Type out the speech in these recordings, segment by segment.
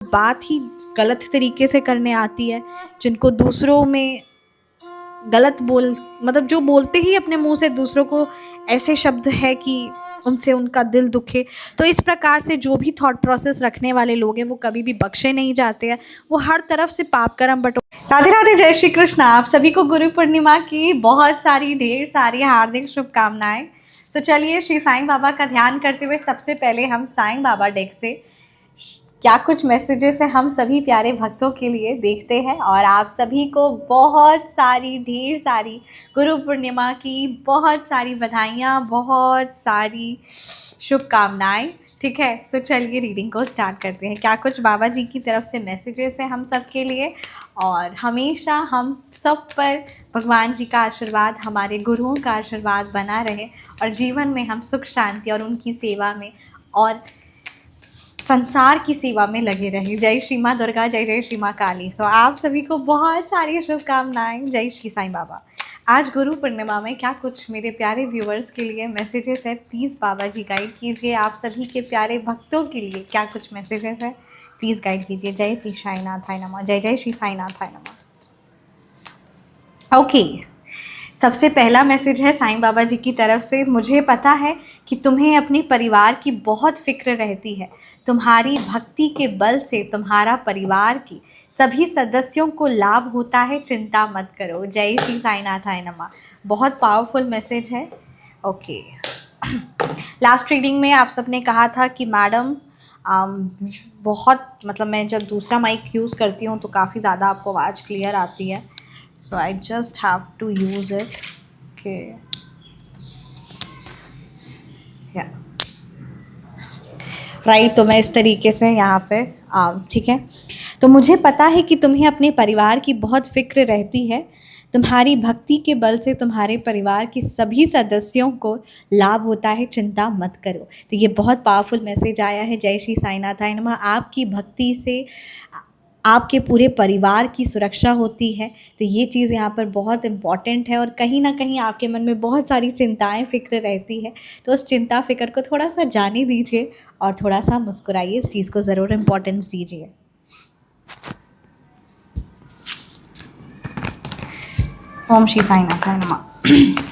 बात ही गलत तरीके से करने आती है, जिनको दूसरों में गलत मतलब जो बोलते ही अपने मुंह से दूसरों को ऐसे शब्द है कि उनसे उनका दिल दुखे। तो इस प्रकार से जो भी थॉट प्रोसेस रखने वाले लोग हैं वो कभी भी बख्शे नहीं जाते हैं, वो हर तरफ से पाप कर्म बटो। राधे राधे, जय श्री कृष्ण। आप सभी को गुरु पूर्णिमा की बहुत सारी ढेर सारी हार्दिक शुभकामनाएं। तो चलिए श्री साईं बाबा का ध्यान करते हुए सबसे पहले हम साईं बाबा डेक से क्या कुछ मैसेजेस है हम सभी प्यारे भक्तों के लिए देखते हैं। और आप सभी को बहुत सारी ढेर सारी गुरु पूर्णिमा की बहुत सारी बधाइयाँ, बहुत सारी शुभकामनाएं। ठीक है, तो चलिए रीडिंग को स्टार्ट करते हैं। क्या कुछ बाबा जी की तरफ से मैसेजेस है हम सब के लिए। और हमेशा हम सब पर भगवान जी का आशीर्वाद, हमारे गुरुओं का आशीर्वाद बना रहे और जीवन में हम सुख शांति और उनकी सेवा में और संसार की सेवा में लगे रहे। जय श्री माँ दुर्गा, जय जय श्री माँ काली। सो आप सभी को बहुत सारी शुभकामनाएं। जय श्री साईं बाबा। आज गुरु पूर्णिमा में क्या कुछ मेरे प्यारे व्यूअर्स के लिए मैसेजेस है, प्लीज़ बाबा जी गाइड कीजिए। आप सभी के प्यारे भक्तों के लिए क्या कुछ मैसेजेस है, प्लीज़ गाइड कीजिए। जय श्री साईनाथाय नमः, जय जय श्री साईनाथाय नमः। ओके, सबसे पहला मैसेज है साईं बाबा जी की तरफ से। मुझे पता है कि तुम्हें अपने परिवार की बहुत फिक्र रहती है। तुम्हारी भक्ति के बल से तुम्हारा परिवार की सभी सदस्यों को लाभ होता है, चिंता मत करो। जय श्री साईनाथाय नमः। बहुत पावरफुल मैसेज है। ओके, लास्ट रीडिंग में आप सबने कहा था कि मैडम बहुत मतलब मैं जब दूसरा माइक यूज़ करती हूँ तो काफ़ी ज़्यादा आपको आवाज़ क्लियर आती है। So I just have to use it. Okay. Yeah. Right, तो मैं इस तरीके से यहाँ पे ठीक है। तो मुझे पता है कि तुम्हें अपने परिवार की बहुत फिक्र रहती है। तुम्हारी भक्ति के बल से तुम्हारे परिवार की सभी सदस्यों को लाभ होता है, चिंता मत करो। तो ये बहुत पावरफुल मैसेज आया है। जय श्री साईनाथाय नमः। आपकी भक्ति से आपके पूरे परिवार की सुरक्षा होती है, तो ये चीज़ यहाँ पर बहुत इम्पॉर्टेंट है। और कहीं ना कहीं आपके मन में बहुत सारी चिंताएं फिक्र रहती है, तो उस चिंता फिक्र को थोड़ा सा जाने दीजिए और थोड़ा सा मुस्कुराइए। इस चीज़ को ज़रूर इम्पोर्टेंस दीजिए। ओम श्री साईनाथाय नमः।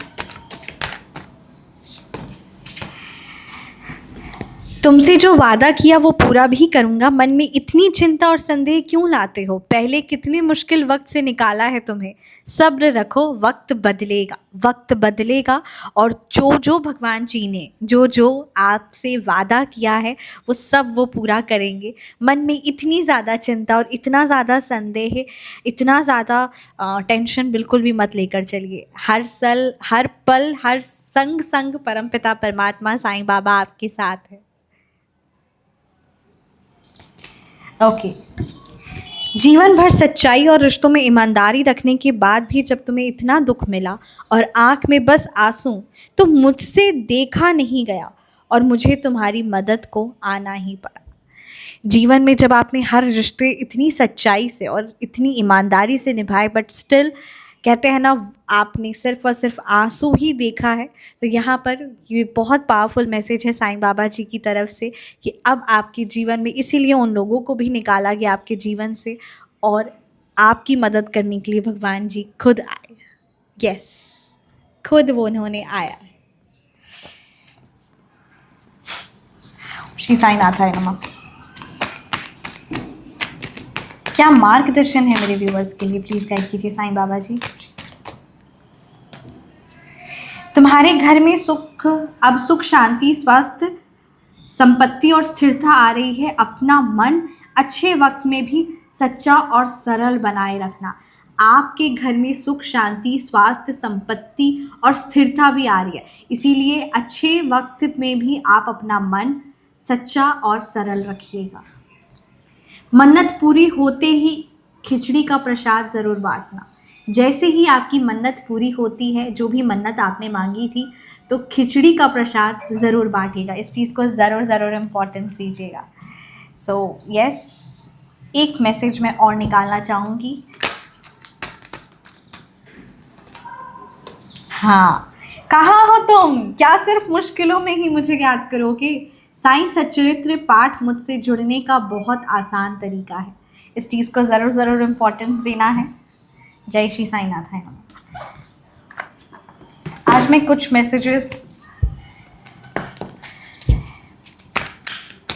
तुमसे जो वादा किया वो पूरा भी करूँगा। मन में इतनी चिंता और संदेह क्यों लाते हो? पहले कितने मुश्किल वक्त से निकाला है तुम्हें। सब्र रखो, वक्त बदलेगा, वक्त बदलेगा। और जो जो भगवान जी ने जो जो आपसे वादा किया है वो सब वो पूरा करेंगे। मन में इतनी ज़्यादा चिंता और इतना ज़्यादा संदेह, इतना ज़्यादा टेंशन बिल्कुल भी मत लेकर चलिए। हर पल, हर संग संग परमपिता परमात्मा साईं बाबा आपके साथ है। ओके, जीवन भर सच्चाई और रिश्तों में ईमानदारी रखने के बाद भी जब तुम्हें इतना दुख मिला और आंख में बस आंसू, तो मुझसे देखा नहीं गया और मुझे तुम्हारी मदद को आना ही पड़ा। जीवन में जब आपने हर रिश्ते इतनी सच्चाई से और इतनी ईमानदारी से निभाए, बट स्टिल कहते हैं ना, आपने सिर्फ और सिर्फ आंसू ही देखा है, तो यहाँ पर ये बहुत पावरफुल मैसेज है साईं बाबा जी की तरफ से कि अब आपके जीवन में, इसीलिए उन लोगों को भी निकाला गया आपके जीवन से और आपकी मदद करने के लिए भगवान जी खुद आए। यस, खुद वो उन्होंने आया। श्री साईनाथाय नमः। क्या मार्गदर्शन है मेरे व्यूअर्स के लिए, प्लीज़ गाइड कीजिए साईं बाबा जी। तुम्हारे घर में अब सुख शांति, स्वास्थ्य, संपत्ति और स्थिरता आ रही है। अपना मन अच्छे वक्त में भी सच्चा और सरल बनाए रखना। आपके घर में सुख शांति, स्वास्थ्य, संपत्ति और स्थिरता भी आ रही है, इसीलिए अच्छे वक्त में भी आप अपना मन सच्चा और सरल रखिएगा। मन्नत पूरी होते ही खिचड़ी का प्रसाद ज़रूर बांटना। जैसे ही आपकी मन्नत पूरी होती है, जो भी मन्नत आपने मांगी थी, तो खिचड़ी का प्रसाद ज़रूर बांटिएगा। इस चीज़ को ज़रूर इम्पोर्टेंस दीजिएगा। सो यस, एक मैसेज मैं और निकालना चाहूँगी। हाँ, कहाँ हो तुम? क्या सिर्फ मुश्किलों में ही मुझे याद करोगे? साईं सच्चरित्र पाठ मुझसे जुड़ने का बहुत आसान तरीका है। इस चीज़ को ज़रूर ज़रूर इम्पोर्टेंस देना है। जय श्री साईनाथ है। आज मैं कुछ मैसेजेस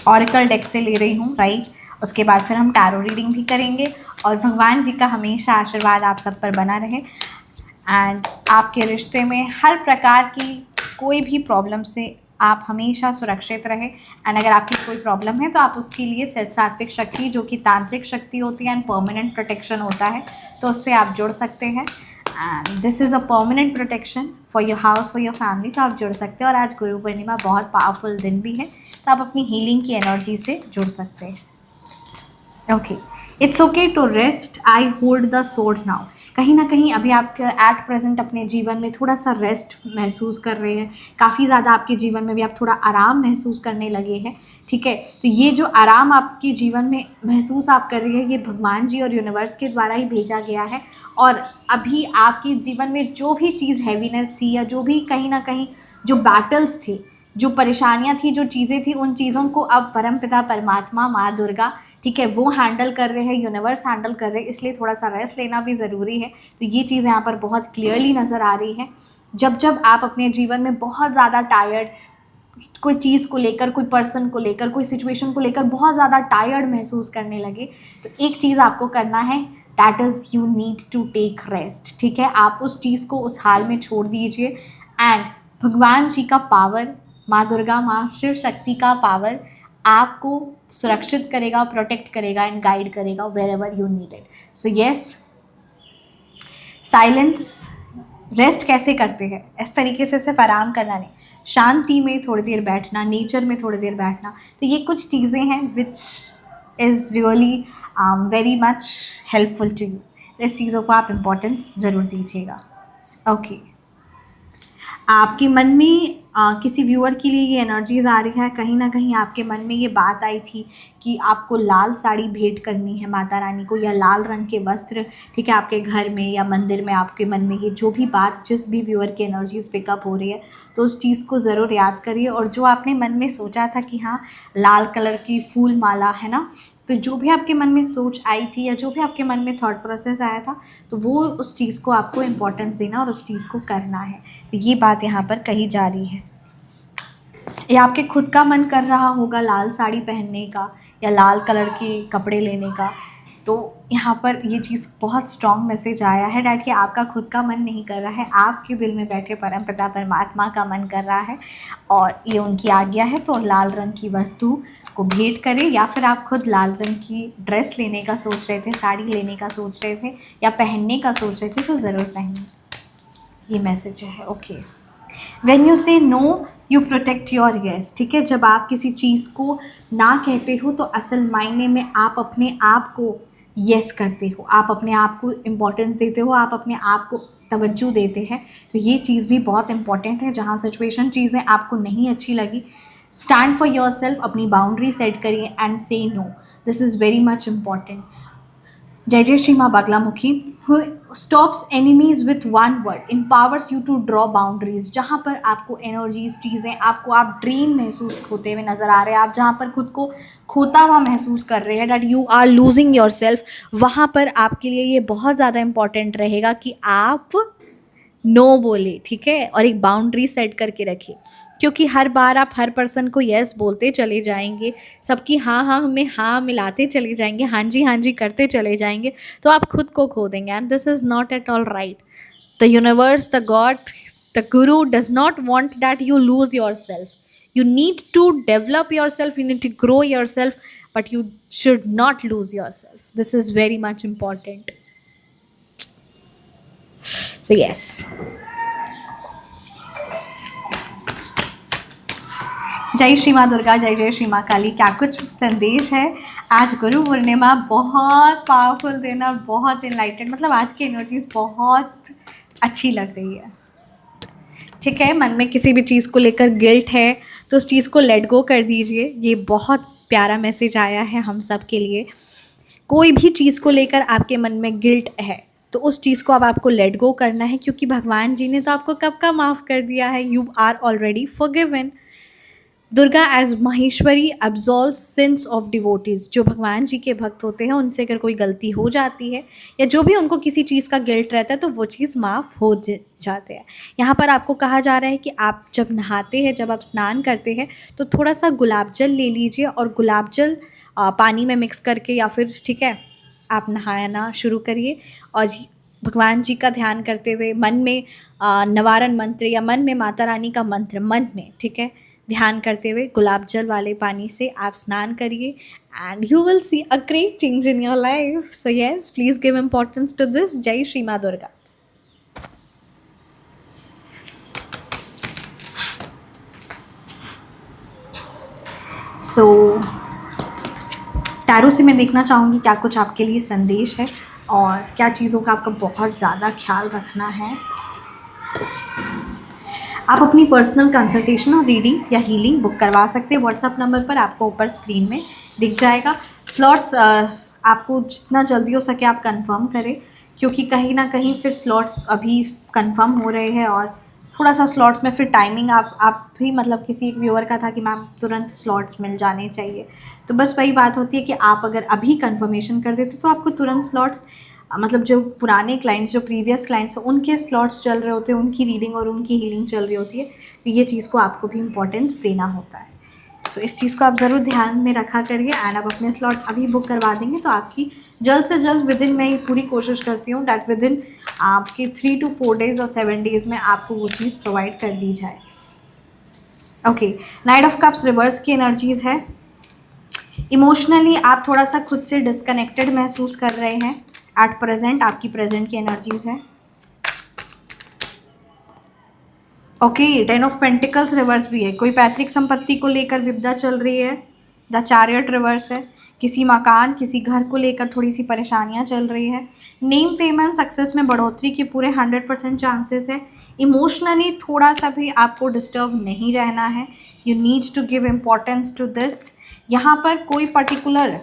ऑरेकल डेक से ले रही हूँ, राइट। उसके बाद फिर हम टैरो रीडिंग भी करेंगे और भगवान जी का हमेशा आशीर्वाद आप सब पर बना रहे एंड आपके रिश्ते में हर प्रकार की कोई भी प्रॉब्लम से आप हमेशा सुरक्षित रहे। एंड अगर आपकी कोई प्रॉब्लम है तो आप उसके लिए सात्विक शक्ति, जो कि तांत्रिक शक्ति होती है एंड परमानेंट प्रोटेक्शन होता है, तो उससे आप जुड़ सकते हैं। And this is a permanent protection for your house, for your family, तो आप जुड़ सकते हैं। और आज गुरु पूर्णिमा बहुत पावरफुल दिन भी है, तो आप अपनी हीलिंग की एनर्जी से जुड़ सकते हैं। Okay, it's okay to rest, I hold the sword now. कहीं ना कहीं अभी आप एट प्रेजेंट अपने जीवन में थोड़ा सा रेस्ट महसूस कर रहे हैं, काफ़ी ज़्यादा आपके जीवन में भी आप थोड़ा आराम महसूस करने लगे हैं, ठीक है। तो ये जो आराम आपके जीवन में महसूस आप कर रहे हैं, ये भगवान जी और यूनिवर्स के द्वारा ही भेजा गया है। और अभी आपके जीवन में जो भी चीज़ हैवीनेस थी या जो भी कहीं ना कहीं जो बैटल्स थे, जो परेशानियां थी, जो चीज़ें थी, उन चीज़ों को अब परमपिता परमात्मा माँ दुर्गा, ठीक है, वो हैंडल कर रहे हैं, यूनिवर्स हैंडल कर रहे हैं। इसलिए थोड़ा सा रेस्ट लेना भी ज़रूरी है। तो ये चीज़ यहाँ पर बहुत क्लियरली नज़र आ रही है। जब जब आप अपने जीवन में बहुत ज़्यादा टायर्ड, कोई चीज़ को लेकर, कोई पर्सन को लेकर, कोई सिचुएशन को लेकर बहुत ज़्यादा टायर्ड महसूस करने लगे, तो एक चीज़ आपको करना है, that is you need to take rest, ठीक है। आप उस चीज़ को उस हाल में छोड़ दीजिए एंड भगवान जी का पावर, माँ दुर्गा, माँ शिव शक्ति का पावर आपको सुरक्षित करेगा, प्रोटेक्ट करेगा एंड गाइड करेगा wherever you need it. So yes, silence, rest कैसे करते हैं, इस तरीके से सिर्फ आराम करना नहीं, शांति में थोड़ी देर बैठना, नेचर में थोड़ी देर बैठना, तो ये कुछ चीज़ें हैं which is really very much helpful to you. इस चीज़ों को आप इम्पोर्टेंस ज़रूर दीजिएगा। ओके, आपके मन में किसी व्यूअर के लिए ये एनर्जीज आ रही है, कहीं ना कहीं आपके मन में ये बात आई थी कि आपको लाल साड़ी भेंट करनी है माता रानी को, या लाल रंग के वस्त्र, ठीक है, आपके घर में या मंदिर में आपके मन में ये जो भी बात, जिस भी व्यूअर की एनर्जीज पिकअप हो रही है, तो उस चीज़ को ज़रूर याद करिए। और जो आपने मन में सोचा था कि हाँ लाल कलर की फूल माला है ना, तो जो भी आपके मन में सोच आई थी या जो भी आपके मन में थॉट प्रोसेस आया था, तो वो उस चीज़ को आपको इम्पोर्टेंस देना और उस चीज़ को करना है। तो ये बात यहाँ पर कही जा रही है। या आपके खुद का मन कर रहा होगा लाल साड़ी पहनने का या लाल कलर के कपड़े लेने का, तो यहाँ पर ये चीज़ बहुत स्ट्रॉन्ग मैसेज आया है डैट कि आपका खुद का मन नहीं कर रहा है, आपके दिल में बैठे परमपिता परमात्मा का मन कर रहा है और ये उनकी आज्ञा है। तो लाल रंग की वस्तु को भेंट करें, या फिर आप खुद लाल रंग की ड्रेस लेने का सोच रहे थे, साड़ी लेने का सोच रहे थे या पहनने का सोच रहे थे, तो ज़रूर पहनिए। ये मैसेज है। Okay, when you say no you protect your yes, ठीक है। जब आप किसी चीज़ को ना कहते हो तो असल मायने में आप अपने आप को येस करते हो, आप अपने आप को इम्पोर्टेंस देते हो, आप अपने आप को तवज्जो देते हैं। तो ये चीज़ भी बहुत इंपॉर्टेंट है। जहाँ सिचुएशन, चीज़ें आपको नहीं अच्छी लगी, स्टैंड फॉर योर सेल्फ, अपनी बाउंड्री सेट करिए and say no, this is very much important. जय जय श्री माँ Baglamukhi, who stops enemies with one word, empowers you to draw boundaries। जहाँ पर आपको एनर्जीज, चीज़ें, आपको आप ड्रीम महसूस होते हुए नज़र आ रहे हैं, आप जहाँ पर खुद को खोता हुआ महसूस कर रहे हैं, that you are losing yourself, वहाँ पर आपके लिए ये बहुत ज़्यादा इंपॉर्टेंट रहेगा कि आप नो बोले, ठीक है, और एक बाउंड्री सेट करके रखिए। क्योंकि हर बार आप हर पर्सन को येस बोलते चले जाएंगे, सबकी हाँ हाँ में हाँ मिलाते चले जाएंगे, हाँ जी करते चले जाएंगे, तो आप खुद को खो देंगे and this is not at all right. The universe, the god, the guru does not want that you lose your self. You need to develop yourself, you need to grow yourself, but you should not lose yourself. This is very much important. So yes. जय श्री माँ दुर्गा, जय जय श्री माँ काली। क्या कुछ संदेश है। आज गुरु पूर्णिमा, बहुत पावरफुल दिन और बहुत इनलाइटेड, मतलब आज की एनर्जीज बहुत अच्छी लग रही है, ठीक है। मन में किसी भी चीज़ को लेकर गिल्ट है तो उस चीज़ को लेट गो कर दीजिए। ये बहुत प्यारा मैसेज आया है हम सब के लिए। कोई भी चीज़ को लेकर आपके मन में गिल्ट है तो उस चीज़ को अब आपको लेट गो करना है, क्योंकि भगवान जी ने तो आपको कब का माफ़ कर दिया है। You are already forgiven. Durga as Maheshwari absolve sins of devotees. जो भगवान जी के भक्त होते हैं उनसे अगर कोई गलती हो जाती है या जो भी उनको किसी चीज़ का गिल्ट रहता है तो वो चीज़ माफ़ हो जाते हैं। यहाँ पर आपको कहा जा रहा है कि आप जब नहाते हैं, जब आप स्नान करते हैं तो थोड़ा सा गुलाब जल ले लीजिए और गुलाब जल पानी में मिक्स करके या फिर ठीक है आप नहाना शुरू करिए और भगवान जी का ध्यान करते हुए मन में नवारण मंत्र या मन में माता रानी का मंत्र मन में ठीक है ध्यान करते हुए गुलाब जल वाले पानी से आप स्नान करिए and you will see a great change in your life. So yes, please give importance to this. जय श्री माँ दुर्गा। सो टैरो से मैं देखना चाहूँगी क्या कुछ आपके लिए संदेश है और क्या चीज़ों का आपका बहुत ज़्यादा ख्याल रखना है। आप अपनी पर्सनल कंसल्टेशन और रीडिंग या हीलिंग बुक करवा सकते हैं। व्हाट्सएप नंबर पर आपको ऊपर स्क्रीन में दिख जाएगा। स्लॉट्स आपको जितना जल्दी हो सके आप कंफर्म करें, क्योंकि कहीं ना कहीं फिर स्लॉट्स अभी कंफर्म हो रहे हैं और थोड़ा सा स्लॉट्स में फिर टाइमिंग आप भी मतलब किसी एक व्यूअर का था कि मैम तुरंत स्लॉट्स मिल जाने चाहिए। तो बस वही बात होती है कि आप अगर अभी कंफर्मेशन कर देते तो आपको तुरंत स्लॉट्स मतलब जो पुराने क्लाइंट्स, जो प्रीवियस क्लाइंट्स हैं उनके स्लॉट्स चल रहे होते हैं, उनकी रीडिंग और उनकी हीलिंग चल रही होती है। तो ये चीज़ को आपको भी इम्पोर्टेंस देना होता है। सो इस चीज़ को आप ज़रूर ध्यान में रखा करिए एंड आप अपने स्लॉट अभी बुक करवा देंगे तो आपकी जल्द से जल्द विदिन, मैं पूरी कोशिश करती हूँ डैट विदिन आपकी 3 to 4 days और 7 days में आपको वो चीज़ प्रोवाइड कर दी जाए। Okay, night of cups reverse की एनर्जीज़ है। इमोशनली आप थोड़ा सा खुद से डिस्कनेक्टेड महसूस कर रहे हैं एट प्रेजेंट, आपकी प्रेजेंट की एनर्जीज है। ओके, 10 ऑफ पेंटिकल्स रिवर्स भी है। कोई पैतृक संपत्ति को लेकर विपदा चल रही है। द चैरियट रिवर्स है। किसी मकान, किसी घर को लेकर थोड़ी सी परेशानियां चल रही है। नेम, फेम एंड सक्सेस में बढ़ोतरी के पूरे 100% चांसेस है। इमोशनली थोड़ा सा भी आपको डिस्टर्ब नहीं रहना है। You need to give importance to this. यहाँ पर कोई particular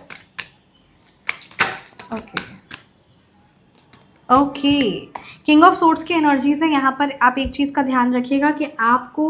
okay, king of swords की एनर्जीज है। यहाँ पर आप एक चीज़ का ध्यान रखिएगा कि आपको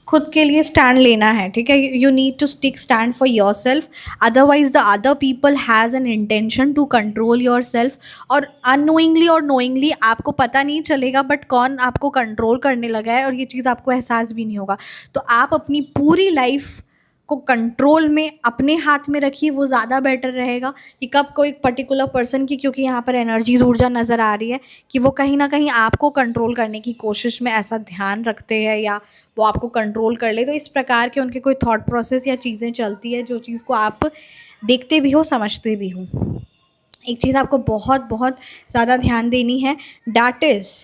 खुद के लिए स्टैंड लेना है, ठीक है। You need to stick stand for yourself, otherwise the other people has an intention to control yourself. और अननोइंगली और नोइंगली आपको पता नहीं चलेगा बट कौन आपको कंट्रोल करने लगा है और ये चीज़ आपको एहसास भी नहीं होगा। तो आप अपनी पूरी लाइफ को कंट्रोल में अपने हाथ में रखिए, वो ज़्यादा बेटर रहेगा कि कब कोई पर्टिकुलर पर्सन की, क्योंकि यहाँ पर एनर्जीज ऊर्जा नज़र आ रही है कि वो कहीं ना कहीं आपको कंट्रोल करने की कोशिश में ऐसा ध्यान रखते हैं या वो आपको कंट्रोल कर ले। तो इस प्रकार के उनके कोई थॉट प्रोसेस या चीज़ें चलती है जो चीज़ को आप देखते भी हो, समझते भी हो। एक चीज़ आपको बहुत बहुत ज़्यादा ध्यान देनी है, that is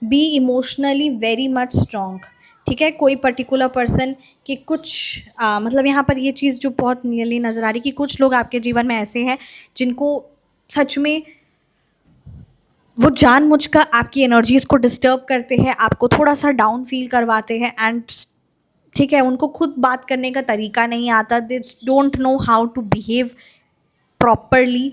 B emotionally very much strong, ठीक है। कोई पर्टिकुलर पर्सन के कुछ मतलब यहाँ पर ये चीज़ जो बहुत क्लियरली नज़र आ रही कि कुछ लोग आपके जीवन में ऐसे हैं जिनको सच में वो जानबूझकर आपकी एनर्जीज़ को डिस्टर्ब करते हैं, आपको थोड़ा सा डाउन फील करवाते हैं एंड ठीक है, उनको खुद बात करने का तरीका नहीं आता। They don't know how to behave properly,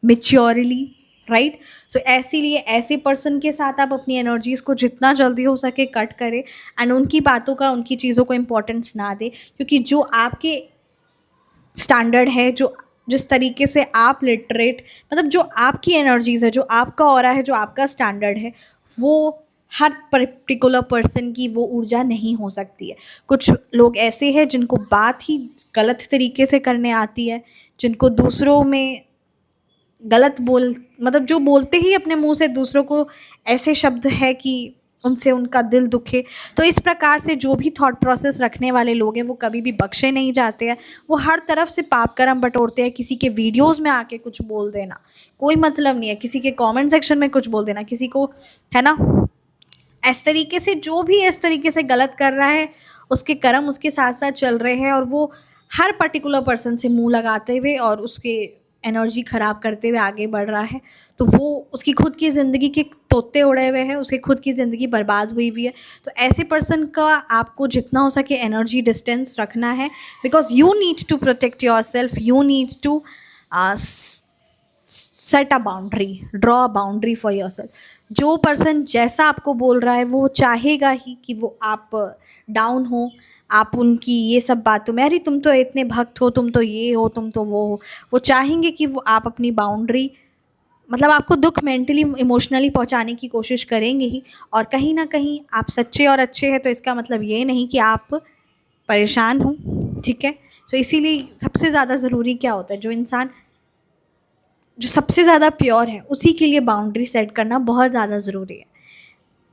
maturely, right. So इसीलिए ऐसे पर्सन के साथ आप अपनी एनर्जीज़ को जितना जल्दी हो सके कट करें एंड उनकी बातों का, उनकी चीज़ों को इम्पोर्टेंस ना दें, क्योंकि जो आपके स्टैंडर्ड है, जो जिस तरीके से आप लिटरेट मतलब जो आपकी एनर्जीज़ है, जो आपका ऑरा है, जो आपका स्टैंडर्ड है, वो हर पर्टिकुलर पर्सन की वो ऊर्जा नहीं हो सकती है। कुछ लोग ऐसे हैं जिनको बात ही गलत तरीके से करने आती है, जिनको दूसरों में गलत बोल मतलब जो बोलते ही अपने मुंह से दूसरों को ऐसे शब्द है कि उनसे उनका दिल दुखे। तो इस प्रकार से जो भी थॉट प्रोसेस रखने वाले लोग हैं वो कभी भी बख्शे नहीं जाते हैं। वो हर तरफ से पाप कर्म बटोरते हैं। किसी के वीडियोस में आके कुछ बोल देना कोई मतलब नहीं है, किसी के कमेंट सेक्शन में कुछ बोल देना, किसी को, है ना, इस तरीके से जो भी इस तरीके से गलत कर रहा है उसके कर्म उसके साथ साथ चल रहे हैं और वो हर पर्टिकुलर पर्सन से मुंह लगाते हुए और उसके एनर्जी ख़राब करते हुए आगे बढ़ रहा है। तो वो उसकी खुद की ज़िंदगी के तोते उड़े हुए हैं, उसकी खुद की ज़िंदगी बर्बाद हुई हुई है। तो ऐसे पर्सन का आपको जितना हो सके एनर्जी डिस्टेंस रखना है, because you need to protect yourself, you need to set a boundary, draw a boundary for yourself. जो पर्सन जैसा आपको बोल रहा है वो चाहेगा ही कि वो आप डाउन हो, आप उनकी ये सब बातों में, अरे तुम तो इतने भक्त हो, तुम तो ये हो, तुम तो वो हो, वो चाहेंगे कि वो आप अपनी बाउंड्री, मतलब आपको दुख मेंटली इमोशनली पहुंचाने की कोशिश करेंगे ही। और कहीं ना कहीं आप सच्चे और अच्छे हैं तो इसका मतलब ये नहीं कि आप परेशान हो, ठीक है। तो इसीलिए सबसे ज़्यादा ज़रूरी क्या होता है, जो इंसान जो सबसे ज़्यादा प्योर है उसी के लिए बाउंड्री सेट करना बहुत ज़्यादा ज़रूरी है।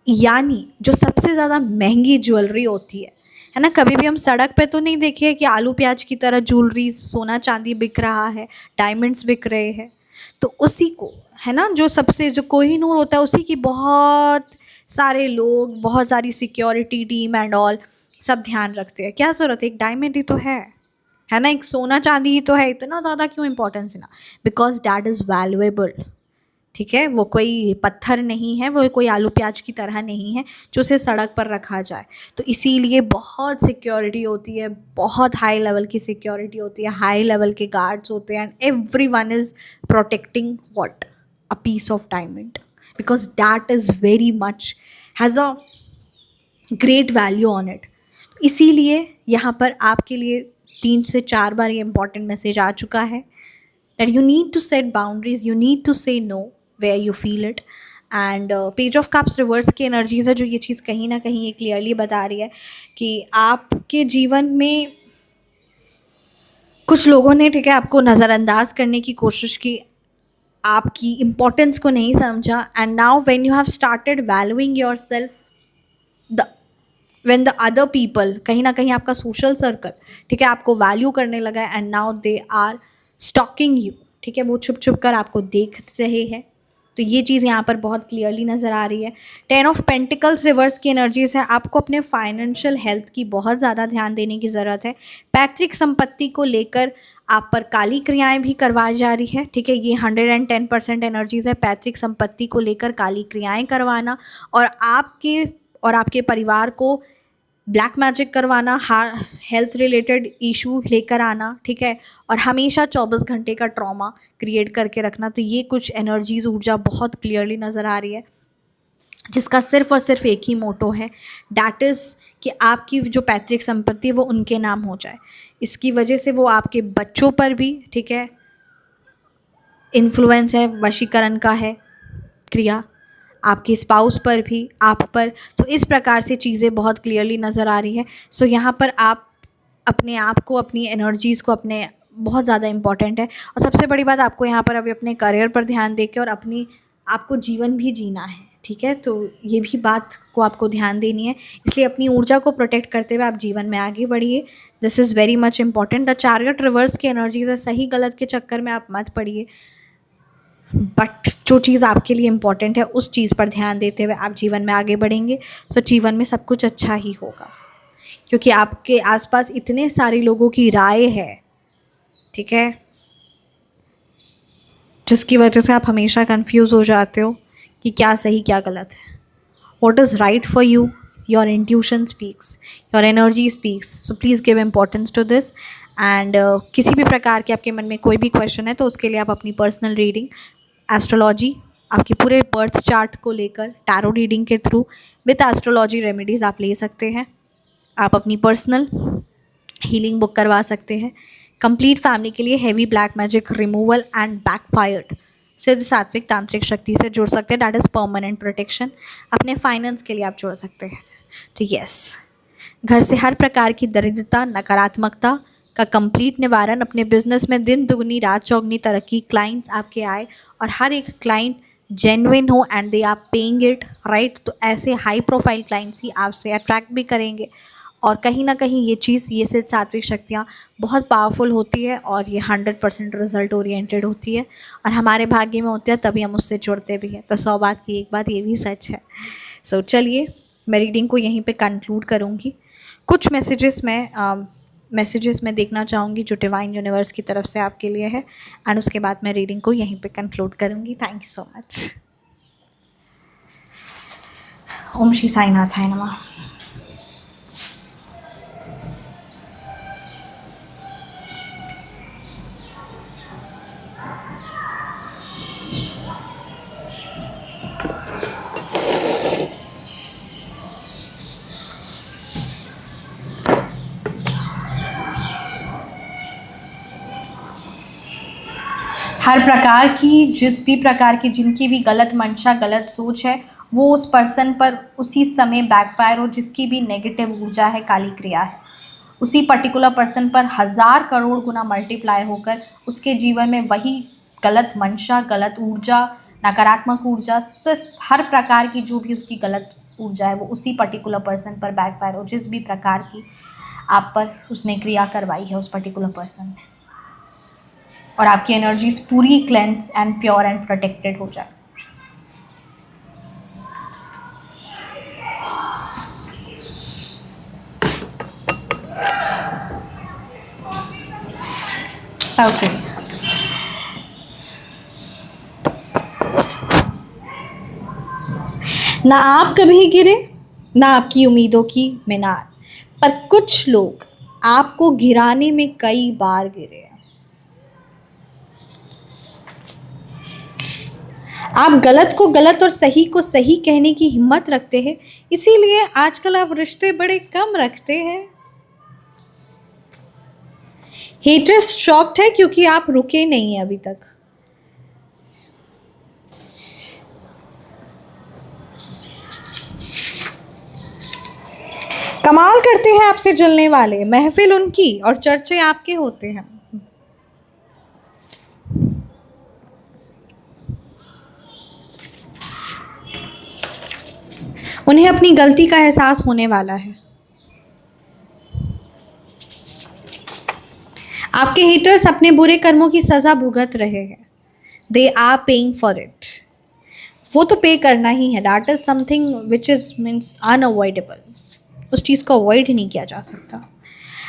यानी जो सबसे ज़्यादा महंगी ज्वेलरी होती है ना, कभी भी हम सड़क पे तो नहीं देखे कि आलू प्याज की तरह ज्वेलरी, सोना चांदी बिक रहा है, डायमंड्स बिक रहे हैं। तो उसी को, है ना, जो सबसे जो कोहिनूर होता है उसी की बहुत सारे लोग, बहुत सारी सिक्योरिटी टीम एंड ऑल सब ध्यान रखते हैं। क्या ज़रूरत है, एक डायमंड ही तो है ना, एक सोना चांदी ही तो है, इतना ज़्यादा क्यों इंपॉर्टेंस ना, बिकॉज दैट इज़ वैल्यूएबल, ठीक है। वो कोई पत्थर नहीं है, वो कोई आलू प्याज की तरह नहीं है जो उसे सड़क पर रखा जाए। तो इसीलिए बहुत सिक्योरिटी होती है, बहुत हाई लेवल की सिक्योरिटी होती है, हाई लेवल के गार्ड्स होते हैं, and every one is protecting what, a piece of diamond, because that is very much has a great value on it. इसीलिए यहाँ पर आपके लिए 3 से 4 बार ये इंपॉर्टेंट मैसेज आ चुका है that you need to set boundaries, you need to say no where you feel it. And page of cups reverse की एनर्जीज है जो ये चीज़ कहीं ना कहीं ये क्लियरली बता रही है कि आपके जीवन में कुछ लोगों ने, ठीक है, आपको नज़रअंदाज करने की कोशिश की, आपकी इम्पोर्टेंस को नहीं समझा, and now when you have started valuing your self, the when the other people, कहीं ना कहीं आपका सोशल सर्कल, ठीक है, आपको वैल्यू करने लगा है, and now they are stocking you, ठीक है, वो छुप छुप कर आपको देख रहे हैं। तो ये चीज़ यहाँ पर बहुत क्लियरली नज़र आ रही है। 10 ऑफ पेंटिकल्स रिवर्स की एनर्जीज है, आपको अपने फाइनेंशियल हेल्थ की बहुत ज़्यादा ध्यान देने की ज़रूरत है। पैतृक संपत्ति को लेकर आप पर काली क्रियाएं भी करवाई जा रही है, ठीक है, ये 110% एनर्जीज है, पैतृक संपत्ति को लेकर काली क्रियाएं करवाना और आपके परिवार को ब्लैक मैजिक करवाना, हेल्थ रिलेटेड इशू लेकर आना, ठीक है, और हमेशा 24 घंटे का ट्रॉमा क्रिएट करके रखना। तो ये कुछ एनर्जीज, ऊर्जा बहुत क्लियरली नज़र आ रही है, जिसका सिर्फ और सिर्फ एक ही मोटो है, डैट इज़ कि आपकी जो पैतृक संपत्ति है वो उनके नाम हो जाए। इसकी वजह से वो आपके बच्चों पर भी, ठीक है, इन्फ्लुएंस है, वशीकरण का है क्रिया, आपके स्पाउस पर भी, आप पर। तो इस प्रकार से चीज़ें बहुत क्लियरली नज़र आ रही है। सो यहाँ पर आप अपने आप को, अपनी एनर्जीज़ को, अपने बहुत ज़्यादा इम्पॉर्टेंट है। और सबसे बड़ी बात, आपको यहाँ पर अभी अपने करियर पर ध्यान देके और आपको जीवन भी जीना है, ठीक है। तो ये भी बात को आपको ध्यान देनी है, इसलिए अपनी ऊर्जा को प्रोटेक्ट करते हुए आप जीवन में आगे बढ़िए। This is very much important. The chariot reverse की एनर्जीज है, सही गलत के चक्कर में आप मत पड़िए, बट जो चीज़ आपके लिए इम्पॉर्टेंट है उस चीज़ पर ध्यान देते हुए आप जीवन में आगे बढ़ेंगे। सो जीवन में सब कुछ अच्छा ही होगा, क्योंकि आपके आसपास इतने सारे लोगों की राय है, ठीक है, जिसकी वजह से आप हमेशा कंफ्यूज हो जाते हो कि क्या सही क्या गलत है। What is right for you, your intuition speaks, your energy speaks. So please give importance to this. And किसी भी प्रकार के आपके मन में कोई भी क्वेश्चन है तो उसके लिए आप अपनी पर्सनल रीडिंग, एस्ट्रोलॉजी, आपके पूरे बर्थ चार्ट को लेकर टैरो रीडिंग के थ्रू विद एस्ट्रोलॉजी रेमेडीज़ आप ले सकते हैं। आप अपनी पर्सनल हीलिंग बुक करवा सकते हैं। कंप्लीट फैमिली के लिए heavy black magic removal and backfired सिद्ध सात्विक तांत्रिक शक्ति से जुड़ सकते हैं, डैट इज़ परमानेंट प्रोटेक्शन। अपने फाइनेंस के लिए आप जुड़ सकते हैं। तो यस, घर से हर प्रकार की दरिद्रता, नकारात्मकता का कंप्लीट निवारण, अपने बिजनेस में दिन दुगनी रात चौगनी तरक्की, क्लाइंट्स आपके आए और हर एक क्लाइंट जेन्युइन हो and they are paying it right. तो ऐसे हाई प्रोफाइल क्लाइंट्स ही आपसे अट्रैक्ट भी करेंगे। और कहीं ना कहीं ये चीज़, ये सिद्ध सात्विक शक्तियाँ बहुत पावरफुल होती है और ये 100% रिजल्ट ओरिएंटेड होती है और हमारे भाग्य में होती है, तभी हम उससे जुड़ते भी हैं। तो 100 बात की एक बात ये भी सच है। सो चलिए, मैं रीडिंग को यहीं पे कंक्लूड करूँगी। कुछ मैसेजेस मैं देखना चाहूँगी जो डिवाइन यूनिवर्स की तरफ से आपके लिए है, एंड उसके बाद मैं रीडिंग को यहीं पे कंक्लूड करूँगी। Thank you so much. Om Shri साईनाथाय नमः। हर प्रकार की, जिस भी प्रकार की, जिनकी भी गलत मंशा, गलत सोच है, वो उस पर्सन पर उसी समय बैकफायर हो। जिसकी भी नेगेटिव ऊर्जा है, काली क्रिया है, उसी पर्टिकुलर पर्सन पर 1000 करोड़ गुना मल्टीप्लाई होकर उसके जीवन में वही गलत मंशा, गलत ऊर्जा, नकारात्मक ऊर्जा, सिर्फ हर प्रकार की जो भी उसकी गलत ऊर्जा है वो उसी पर्टिकुलर पर्सन पर बैकफायर हो, जिस भी प्रकार की आप पर उसने क्रिया करवाई है उस पर्टिकुलर पर्सन ने, और आपकी एनर्जीज पूरी cleanse and pure and protected हो जाए। ओके, ना आप कभी गिरे, ना आपकी उम्मीदों की मीनार, पर कुछ लोग आपको गिराने में कई बार गिरे हैं। आप गलत को गलत और सही को सही कहने की हिम्मत रखते हैं, इसीलिए आजकल आप रिश्ते बड़े कम रखते हैं। हेटर्स शॉक्ड है क्योंकि आप रुके नहीं हैं अभी तक। कमाल करते हैं आपसे जलने वाले, महफिल उनकी और चर्चे आपके होते हैं। उन्हें अपनी गलती का एहसास होने वाला है। आपके हेटर्स अपने बुरे कर्मों की सजा भुगत रहे हैं। They are paying for it. वो तो पे करना ही है। That is something which is means unavoidable. उस चीज़ को अवॉइड नहीं किया जा सकता।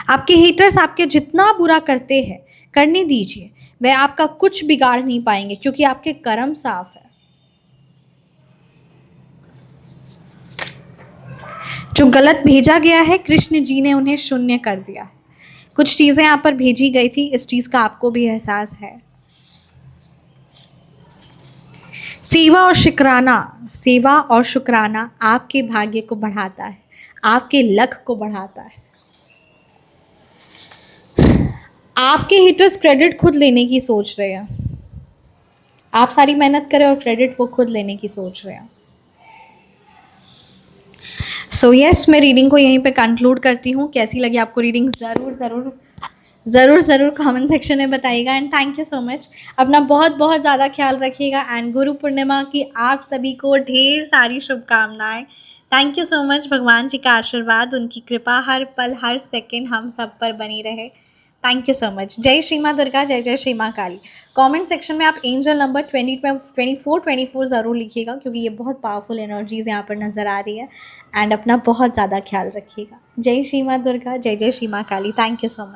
आपके हेटर्स आपके जितना बुरा करते हैं, करने दीजिए, वह आपका कुछ बिगाड़ नहीं पाएंगे क्योंकि आपके कर्म साफ है। जो गलत भेजा गया है, कृष्ण जी ने उन्हें शून्य कर दिया। कुछ चीज़ें यहाँ पर भेजी गई थी, इस चीज़ का आपको भी एहसास है। सेवा और शुक्राना आपके भाग्य को बढ़ाता है, आपके लक को बढ़ाता है। आपके हिटर्स क्रेडिट खुद लेने की सोच रहे हैं। आप सारी मेहनत करें और क्रेडिट वो खुद लेने की सोच रहे हैं। सो यस, मैं रीडिंग को यहीं पे कंक्लूड करती हूँ। कैसी लगी आपको रीडिंग ज़रूर कमेंट सेक्शन में बताइएगा। And thank you so much. अपना बहुत बहुत ज़्यादा ख्याल रखिएगा। एंड गुरु पूर्णिमा की आप सभी को ढेर सारी शुभकामनाएं। Thank you so much. भगवान जी का आशीर्वाद, उनकी कृपा हर पल हर सेकंड हम सब पर बनी रहे। Thank you so much. जय श्री माँ दुर्गा, जय जय श्री माँ काली। कमेंट सेक्शन में आप एंजल नंबर 24 ज़रूर लिखिएगा क्योंकि ये बहुत पावरफुल एनर्जीज यहाँ पर नज़र आ रही है। एंड अपना बहुत ज़्यादा ख्याल रखिएगा। जय श्री माँ दुर्गा, जय जय श्री माँ Kali. Thank you so much.